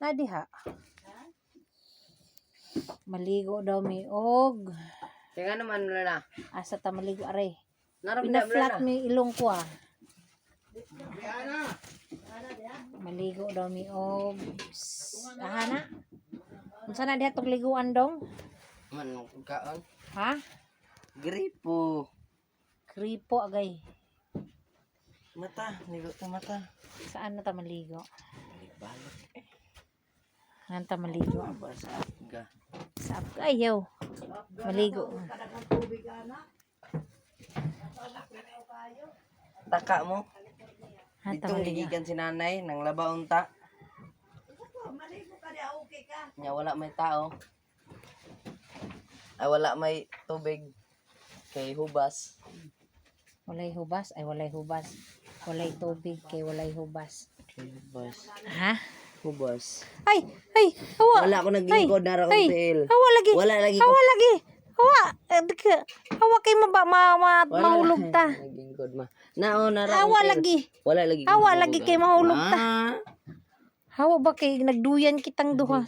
Na diha. Maligo daw mi og. Kaya naman wala na. Asa ta maligo are. Naramdaman Pina-flat na. mi ilong ko ah. Maligo daw mi og. Ahana. Unsa na diha tong liguan dong? Man, kaon. Ha? Gripo. Kripo agay. Mata, ligo ta mata. Saan na ta maligo? Balot. Saan ta maligo? Basa ga. Sa ayaw. Maligo. Taka mo. Saan ta Dito maligo? gigikan si nanay nang labaon ta. Nya wala may tao. Ay wala may tubig. Kay hubas. Walay hubas? Ay walay hubas. Walay tubig kay walay hubas. Kay hubas. Ha? Hubas. Ay! Ay! Hawa! Wala ko nagingkod na ra Ay! til. Hawa lagi! Wala lagi ko. Hawa lagi! Hawa! Hawa kay mahulog ta. Nagingkod ma. Nao na ra. Hawa lagi! Wala lagi. Hawa lagi kay mahulog ta. Ah. Hawa ba kay nagduyan kitang duha?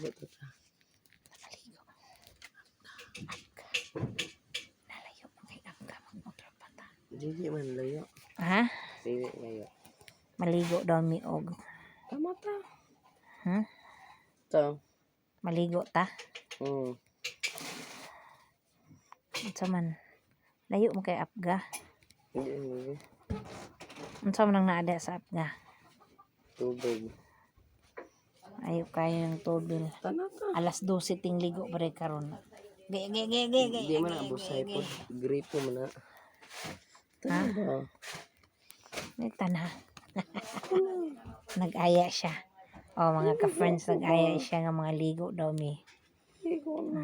Nalayo mo kay Abga mag-motorpata. Dili man layo. Ha? Dili layo. Maligo daw mi og. Tama ta. Hmm? So. Maligo ta? Unsa man? Layo mo kay Abga. Hindi. Unsa man ang naada sa Abga? Tubig. Ayaw kayo ng tubig. Tana ta. Alas 12 ting ligo pare karon. Ge. Hindi man abusay po. Gripo man na. Ha? Tana. Nita na. Nag-aya siya. O mga ka-friends, nag-aya siya ng mga ligo daw mi. Ligo na.